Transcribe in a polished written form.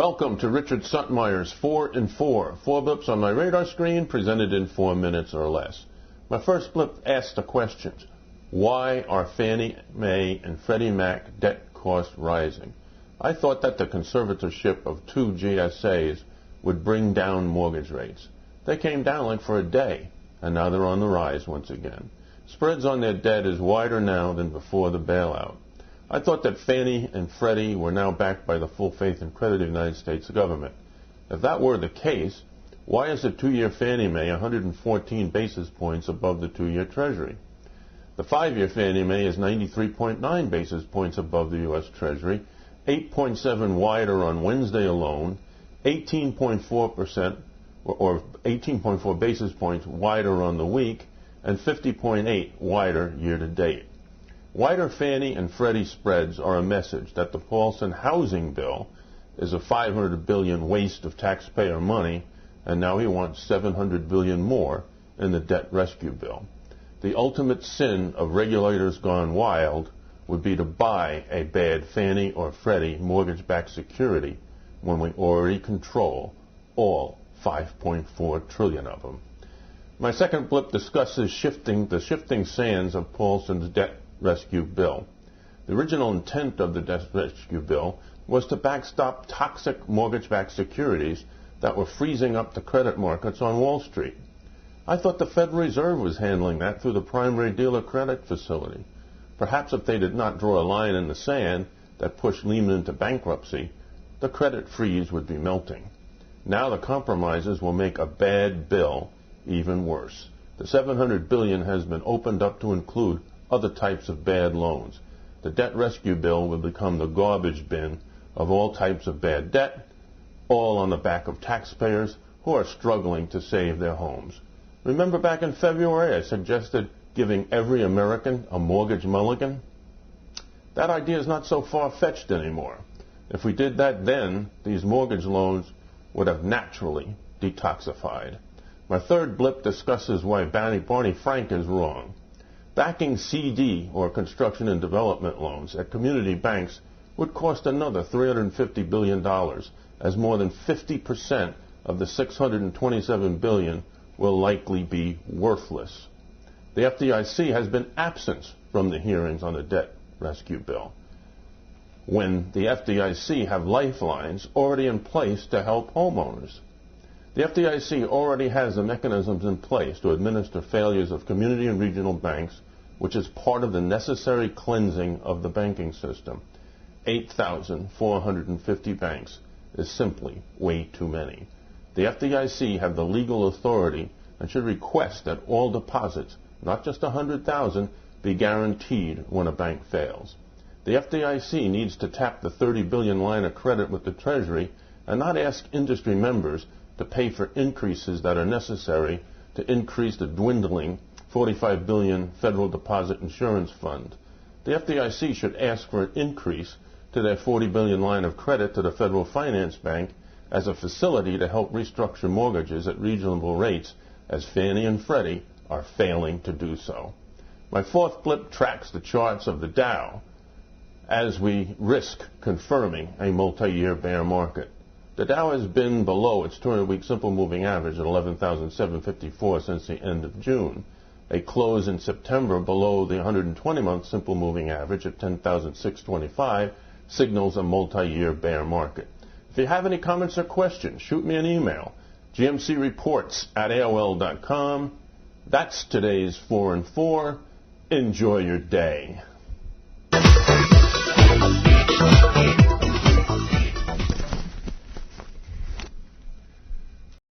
Welcome to Richard Suttmeyer's 4 in 4. 4 blips on my radar screen, presented in 4 minutes or less. My first blip asks the questions. Why are Fannie Mae and Freddie Mac debt costs rising? I thought that the conservatorship of 2 GSAs would bring down mortgage rates. They came down like for a day, and now they're on the rise once again. Spreads on their debt is wider now than before the bailout. I thought that Fannie and Freddie were now backed by the full faith and credit of the United States government. If that were the case, why is the 2-year Fannie Mae 114 basis points above the 2-year Treasury? The 5-year Fannie Mae is 93.9 basis points above the U.S. Treasury, 8.7 wider on Wednesday alone, 18.4% or 18.4 basis points wider on the week, and 50.8 wider year to date. Wider Fannie and Freddie spreads are a message that the Paulson housing bill is a $500 billion waste of taxpayer money, and now he wants $700 billion more in the debt rescue bill. The ultimate sin of regulators gone wild would be to buy a bad Fannie or Freddie mortgage-backed security when we already control all 5.4 trillion of them. My second blip discusses the shifting sands of Paulson's debt rescue bill. The original intent of the debt rescue bill was to backstop toxic mortgage-backed securities that were freezing up the credit markets on Wall Street. I thought the Federal Reserve was handling that through the primary dealer credit facility. Perhaps if they did not draw a line in the sand that pushed Lehman into bankruptcy, the credit freeze would be melting. Now the compromises will make a bad bill even worse. The $700 billion has been opened up to include other types of bad loans. The debt rescue bill will become the garbage bin of all types of bad debt, all on the back of taxpayers who are struggling to save their homes. Remember back in February I suggested giving every American a mortgage mulligan? That idea is not so far-fetched anymore. If we did that then, these mortgage loans would have naturally detoxified. My third blip discusses why Barney Frank is wrong. Backing CD, or construction and development loans, at community banks would cost another $350 billion, as more than 50% of the $627 billion will likely be worthless. The FDIC has been absent from the hearings on the debt rescue bill, when the FDIC have lifelines already in place to help homeowners. The FDIC already has the mechanisms in place to administer failures of community and regional banks, which is part of the necessary cleansing of the banking system. 8,450 banks is simply way too many. The FDIC have the legal authority and should request that all deposits, not just 100,000, be guaranteed when a bank fails. The FDIC needs to tap the $30 billion line of credit with the Treasury and not ask industry members to pay for increases that are necessary to increase the dwindling $45 billion Federal Deposit Insurance Fund. The FDIC should ask for an increase to their $40 billion line of credit to the Federal Finance Bank as a facility to help restructure mortgages at reasonable rates, as Fannie and Freddie are failing to do so. My fourth blip tracks the charts of the Dow as we risk confirming a multi-year bear market. The Dow has been below its 200-week simple moving average at 11,754 since the end of June. A close in September below the 120-month simple moving average at 10,625 signals a multi-year bear market. If you have any comments or questions, shoot me an email, gmcreports@aol.com. That's today's 4 in 4. Enjoy your day.